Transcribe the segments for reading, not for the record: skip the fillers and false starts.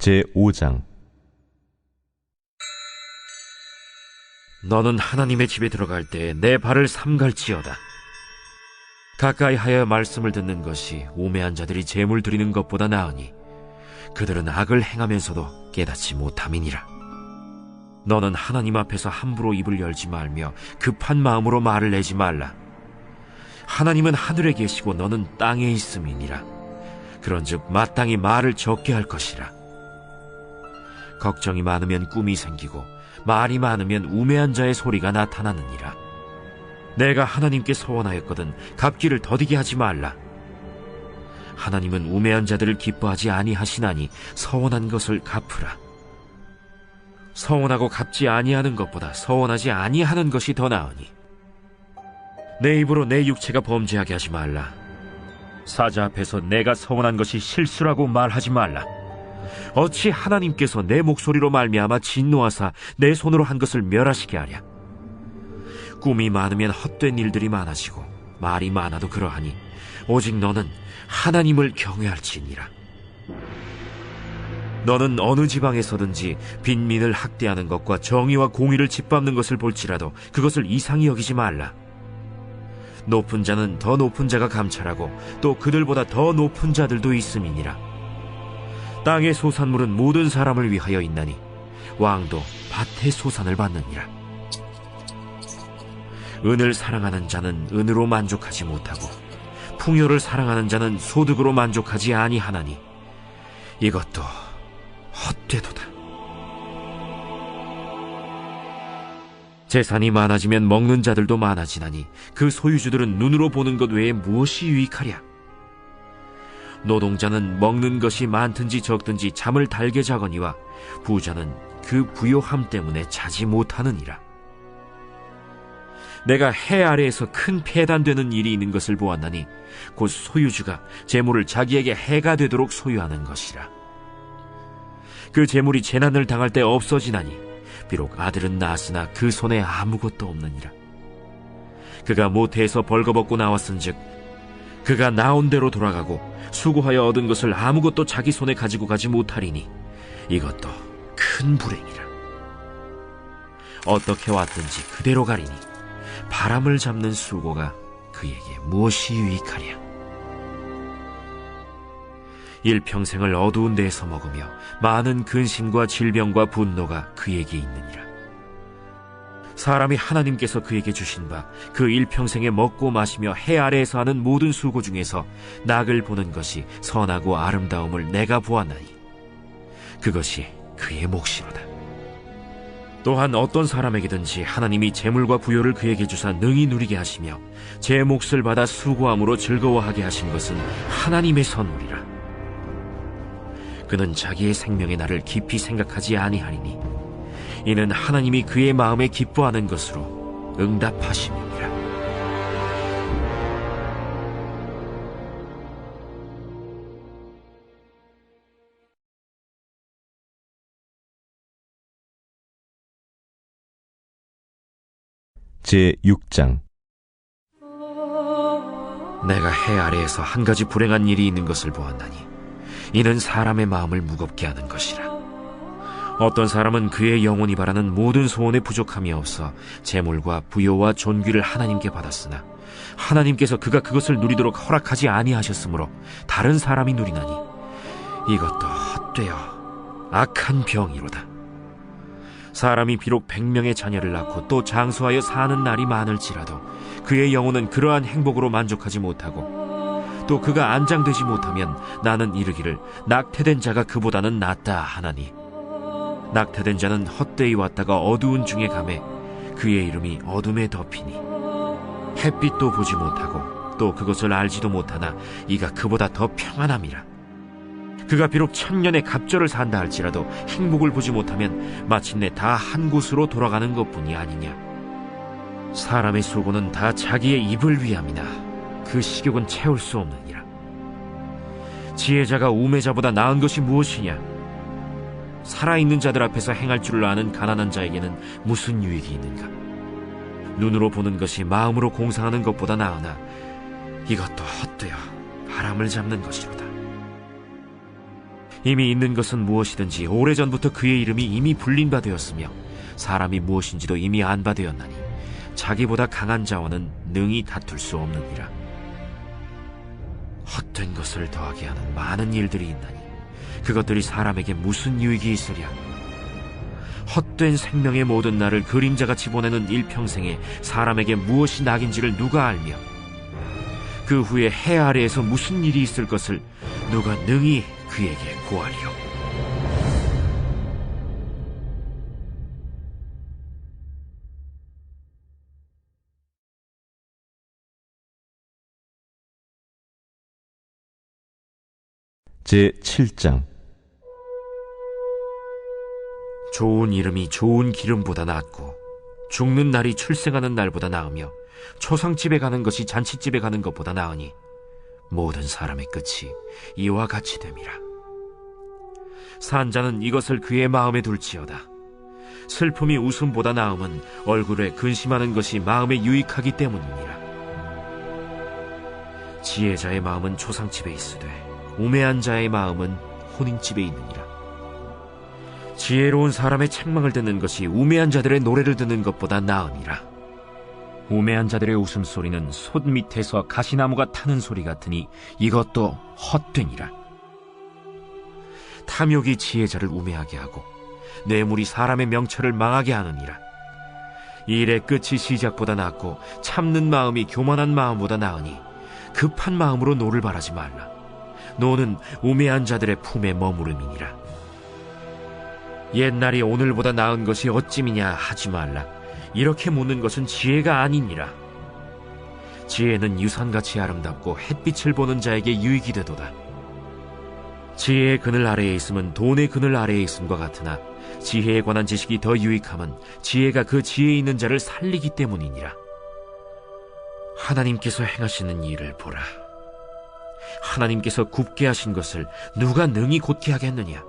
제5장. 너는 하나님의 집에 들어갈 때 내 발을 삼갈지어다. 가까이 하여 말씀을 듣는 것이 우매한 자들이 제물 드리는 것보다 나으니 그들은 악을 행하면서도 깨닫지 못함이니라. 너는 하나님 앞에서 함부로 입을 열지 말며 급한 마음으로 말을 내지 말라. 하나님은 하늘에 계시고 너는 땅에 있음이니라. 그런즉 마땅히 말을 적게 할 것이라. 걱정이 많으면 꿈이 생기고 말이 많으면 우매한 자의 소리가 나타나느니라. 내가 하나님께 서원하였거든 갚기를 더디게 하지 말라. 하나님은 우매한 자들을 기뻐하지 아니하시나니 서원한 것을 갚으라. 서원하고 갚지 아니하는 것보다 서원하지 아니하는 것이 더 나으니 내 입으로 내 육체가 범죄하게 하지 말라. 사자 앞에서 내가 서원한 것이 실수라고 말하지 말라. 어찌 하나님께서 내 목소리로 말미암아 진노하사 내 손으로 한 것을 멸하시게 하랴. 꿈이 많으면 헛된 일들이 많아지고 말이 많아도 그러하니 오직 너는 하나님을 경외할지니라. 너는 어느 지방에서든지 빈민을 학대하는 것과 정의와 공의를 짓밟는 것을 볼지라도 그것을 이상히 여기지 말라. 높은 자는 더 높은 자가 감찰하고 또 그들보다 더 높은 자들도 있음이니라. 땅의 소산물은 모든 사람을 위하여 있나니 왕도 밭의 소산을 받느니라. 은을 사랑하는 자는 은으로 만족하지 못하고 풍요를 사랑하는 자는 소득으로 만족하지 아니하나니 이것도 헛되도다. 재산이 많아지면 먹는 자들도 많아지나니 그 소유주들은 눈으로 보는 것 외에 무엇이 유익하랴. 노동자는 먹는 것이 많든지 적든지 잠을 달게 자거니와 부자는 그 부요함 때문에 자지 못하느니라. 내가 해 아래에서 큰 폐단되는 일이 있는 것을 보았나니 곧 소유주가 재물을 자기에게 해가 되도록 소유하는 것이라. 그 재물이 재난을 당할 때 없어지나니 비록 아들은 낳았으나 그 손에 아무것도 없느니라. 그가 모태에서 벌거벗고 나왔은즉 그가 나온 대로 돌아가고 수고하여 얻은 것을 아무것도 자기 손에 가지고 가지 못하리니 이것도 큰 불행이라. 어떻게 왔든지 그대로 가리니 바람을 잡는 수고가 그에게 무엇이 유익하랴. 일평생을 어두운 데에서 먹으며 많은 근심과 질병과 분노가 그에게 있느니라. 사람이 하나님께서 그에게 주신 바 그 일평생에 먹고 마시며 해 아래에서 하는 모든 수고 중에서 낙을 보는 것이 선하고 아름다움을 내가 보았나니 그것이 그의 몫이로다. 또한 어떤 사람에게든지 하나님이 재물과 부요를 그에게 주사 능히 누리게 하시며 제 몫을 받아 수고함으로 즐거워하게 하신 것은 하나님의 선물이라. 그는 자기의 생명의 날을 깊이 생각하지 아니하리니 이는 하나님이 그의 마음에 기뻐하는 것으로 응답하심이니라. 제6장. 내가 해 아래에서 한 가지 불행한 일이 있는 것을 보았나니 이는 사람의 마음을 무겁게 하는 것이라. 어떤 사람은 그의 영혼이 바라는 모든 소원에 부족함이 없어 재물과 부요와 존귀를 하나님께 받았으나 하나님께서 그가 그것을 누리도록 허락하지 아니하셨으므로 다른 사람이 누리나니 이것도 헛되어 악한 병이로다. 사람이 비록 100명의 자녀를 낳고 또 장수하여 사는 날이 많을지라도 그의 영혼은 그러한 행복으로 만족하지 못하고 또 그가 안장되지 못하면 나는 이르기를 낙태된 자가 그보다는 낫다 하나니 낙태된 자는 헛되이 왔다가 어두운 중에 가매 그의 이름이 어둠에 덮이니 햇빛도 보지 못하고 또 그것을 알지도 못하나 이가 그보다 더 평안함이라. 그가 비록 1000년의 갑절을 산다 할지라도 행복을 보지 못하면 마침내 다 한 곳으로 돌아가는 것뿐이 아니냐. 사람의 수고는 다 자기의 입을 위함이나 그 식욕은 채울 수 없느니라. 지혜자가 우매자보다 나은 것이 무엇이냐. 살아있는 자들 앞에서 행할 줄을 아는 가난한 자에게는 무슨 유익이 있는가. 눈으로 보는 것이 마음으로 공상하는 것보다 나으나 이것도 헛되어 바람을 잡는 것이로다. 이미 있는 것은 무엇이든지 오래전부터 그의 이름이 이미 불린 바 되었으며 사람이 무엇인지도 이미 안 바 되었나니 자기보다 강한 자와는 능히 다툴 수 없느니라. 헛된 것을 더하게 하는 많은 일들이 있나니 그것들이 사람에게 무슨 유익이 있으랴. 헛된 생명의 모든 날을 그림자같이 보내는 일평생에 사람에게 무엇이 낙인지를 누가 알며 그 후에 해 아래에서 무슨 일이 있을 것을 누가 능히 그에게 고하리요. 제7장. 좋은 이름이 좋은 기름보다 낫고 죽는 날이 출생하는 날보다 나으며 초상집에 가는 것이 잔치집에 가는 것보다 나으니 모든 사람의 끝이 이와 같이 됨이라. 산자는 이것을 그의 마음에 둘지어다. 슬픔이 웃음보다 나음은 얼굴에 근심하는 것이 마음에 유익하기 때문이니라. 지혜자의 마음은 초상집에 있으되 우매한 자의 마음은 혼인집에 있느니라. 지혜로운 사람의 책망을 듣는 것이 우매한 자들의 노래를 듣는 것보다 나으니라. 우매한 자들의 웃음소리는 솥 밑에서 가시나무가 타는 소리 같으니 이것도 헛되니라. 탐욕이 지혜자를 우매하게 하고 뇌물이 사람의 명철을 망하게 하느니라. 일의 끝이 시작보다 낫고 참는 마음이 교만한 마음보다 나으니 급한 마음으로 노를 바라지 말라. 노는 우매한 자들의 품에 머무름이니라. 옛날이 오늘보다 나은 것이 어찌미냐 하지 말라. 이렇게 묻는 것은 지혜가 아니니라. 지혜는 유산같이 아름답고 햇빛을 보는 자에게 유익이 되도다. 지혜의 그늘 아래에 있음은 돈의 그늘 아래에 있음과 같으나 지혜에 관한 지식이 더 유익함은 지혜가 그 지혜에 있는 자를 살리기 때문이니라. 하나님께서 행하시는 일을 보라. 하나님께서 굽게 하신 것을 누가 능히 곧게 하겠느냐.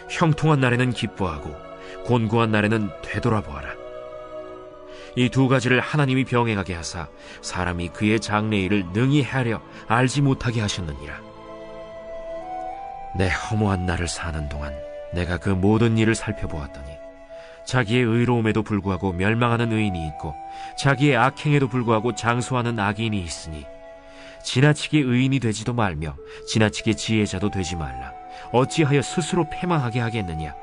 형통한 날에는 기뻐하고 곤고한 날에는 되돌아보아라. 이 두 가지를 하나님이 병행하게 하사 사람이 그의 장래일을 능히 헤아려 알지 못하게 하셨느니라. 내 허무한 날을 사는 동안 내가 그 모든 일을 살펴보았더니 자기의 의로움에도 불구하고 멸망하는 의인이 있고 자기의 악행에도 불구하고 장수하는 악인이 있으니 지나치게 의인이 되지도 말며 지나치게 지혜자도 되지 말라. 어찌하여 스스로 패망하게 하겠느냐.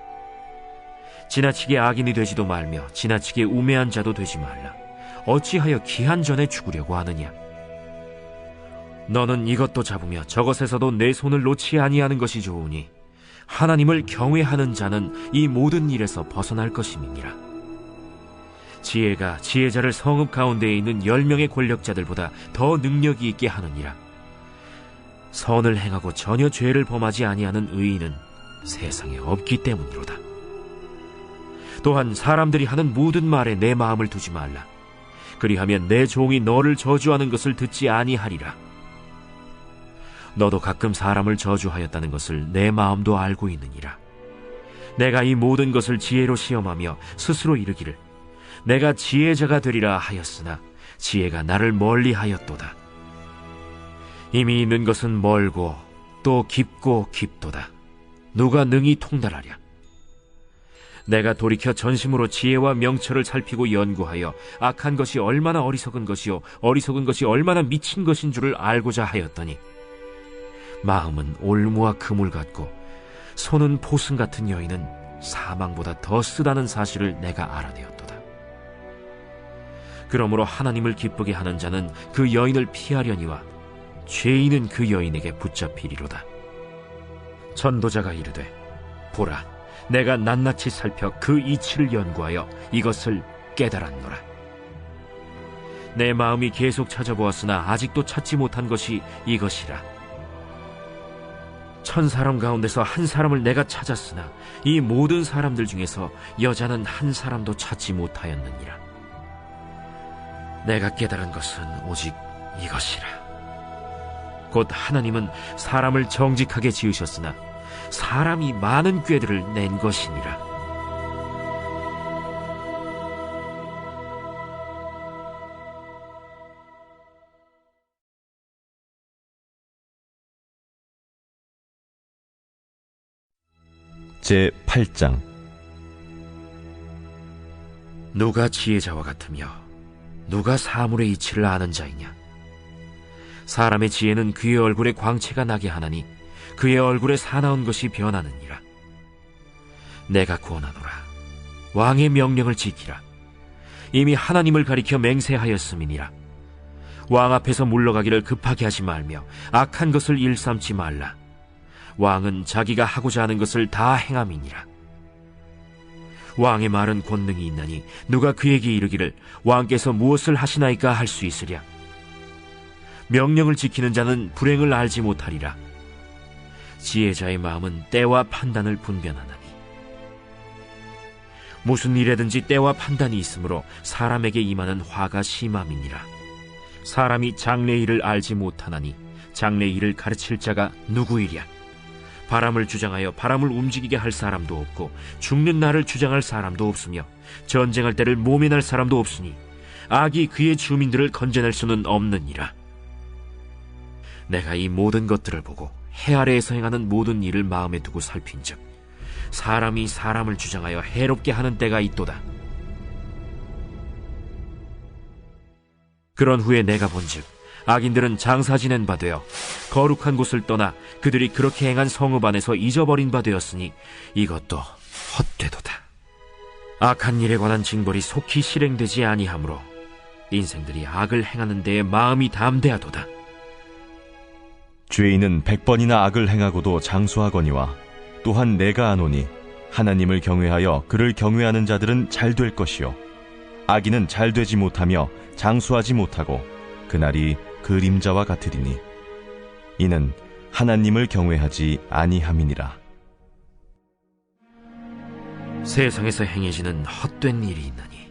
지나치게 악인이 되지도 말며 지나치게 우매한 자도 되지 말라. 어찌하여 기한 전에 죽으려고 하느냐. 너는 이것도 잡으며 저것에서도 내 손을 놓지 아니하는 것이 좋으니 하나님을 경외하는 자는 이 모든 일에서 벗어날 것임이니라. 지혜가 지혜자를 성읍 가운데에 있는 10명의 권력자들보다 더 능력이 있게 하느니라. 선을 행하고 전혀 죄를 범하지 아니하는 의인은 세상에 없기 때문이로다. 또한 사람들이 하는 모든 말에 내 마음을 두지 말라. 그리하면 내 종이 너를 저주하는 것을 듣지 아니하리라. 너도 가끔 사람을 저주하였다는 것을 내 마음도 알고 있느니라. 내가 이 모든 것을 지혜로 시험하며 스스로 이르기를 내가 지혜자가 되리라 하였으나 지혜가 나를 멀리하였도다. 이미 있는 것은 멀고 또 깊고 깊도다. 누가 능히 통달하랴. 내가 돌이켜 전심으로 지혜와 명철을 살피고 연구하여 악한 것이 얼마나 어리석은 것이요 어리석은 것이 얼마나 미친 것인 줄을 알고자 하였더니 마음은 올무와 그물 같고 손은 포승 같은 여인은 사망보다 더 쓰다는 사실을 내가 알아내었도다. 그러므로 하나님을 기쁘게 하는 자는 그 여인을 피하려니와 죄인은 그 여인에게 붙잡히리로다. 전도자가 이르되 보라, 내가 낱낱이 살펴 그 이치를 연구하여 이것을 깨달았노라. 내 마음이 계속 찾아보았으나 아직도 찾지 못한 것이 이것이라. 1000사람 가운데서 한 사람을 내가 찾았으나 이 모든 사람들 중에서 여자는 한 사람도 찾지 못하였느니라. 내가 깨달은 것은 오직 이것이라. 곧 하나님은 사람을 정직하게 지으셨으나 사람이 많은 꾀들을 낸 것이니라. 제8장. 누가 지혜자와 같으며 누가 사물의 이치를 아는 자이냐? 사람의 지혜는 그의 얼굴에 광채가 나게 하나니 그의 얼굴에 사나운 것이 변하느니라. 내가 구원하노라. 왕의 명령을 지키라. 이미 하나님을 가리켜 맹세하였음이니라. 왕 앞에서 물러가기를 급하게 하지 말며 악한 것을 일삼지 말라. 왕은 자기가 하고자 하는 것을 다 행함이니라. 왕의 말은 권능이 있나니 누가 그에게 이르기를 왕께서 무엇을 하시나이까 할 수 있으랴. 명령을 지키는 자는 불행을 알지 못하리라. 지혜자의 마음은 때와 판단을 분별하나니 무슨 일에든지 때와 판단이 있으므로 사람에게 임하는 화가 심함이니라. 사람이 장래의 일을 알지 못하나니 장래의 일을 가르칠 자가 누구이랴. 바람을 주장하여 바람을 움직이게 할 사람도 없고 죽는 날을 주장할 사람도 없으며 전쟁할 때를 모면할 사람도 없으니 악이 그의 주민들을 건져낼 수는 없느니라. 내가 이 모든 것들을 보고 해 아래에서 행하는 모든 일을 마음에 두고 살핀즉 사람이 사람을 주장하여 해롭게 하는 때가 있도다. 그런 후에 내가 본즉 악인들은 장사 지낸 바 되어 거룩한 곳을 떠나 그들이 그렇게 행한 성읍 안에서 잊어버린 바 되었으니 이것도 헛되도다. 악한 일에 관한 징벌이 속히 실행되지 아니하므로 인생들이 악을 행하는 데에 마음이 담대하도다. 죄인은 100번이나 악을 행하고도 장수하거니와 또한 내가 아노니 하나님을 경외하여 그를 경외하는 자들은 잘 될 것이요 악인은 잘 되지 못하며 장수하지 못하고 그날이 그림자와 같으리니 이는 하나님을 경외하지 아니함이니라. 세상에서 행해지는 헛된 일이 있나니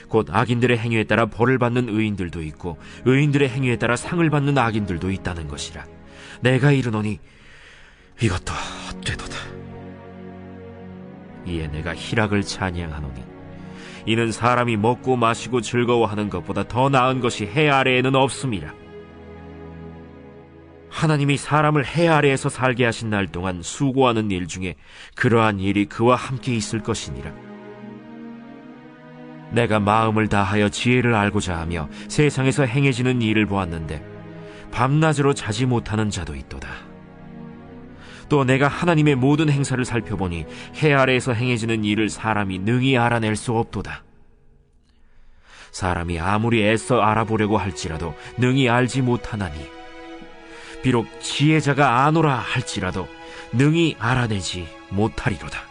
곧 악인들의 행위에 따라 벌을 받는 의인들도 있고 의인들의 행위에 따라 상을 받는 악인들도 있다는 것이라. 내가 이르노니 이것도 헛되도다. 이에 내가 희락을 찬양하노니 이는 사람이 먹고 마시고 즐거워하는 것보다 더 나은 것이 해 아래에는 없음이라. 하나님이 사람을 해 아래에서 살게 하신 날 동안 수고하는 일 중에 그러한 일이 그와 함께 있을 것이니라. 내가 마음을 다하여 지혜를 알고자 하며 세상에서 행해지는 일을 보았는데 밤낮으로 자지 못하는 자도 있도다. 또 내가 하나님의 모든 행사를 살펴보니 해 아래에서 행해지는 일을 사람이 능히 알아낼 수 없도다. 사람이 아무리 애써 알아보려고 할지라도 능히 알지 못하나니 비록 지혜자가 아노라 할지라도 능히 알아내지 못하리로다.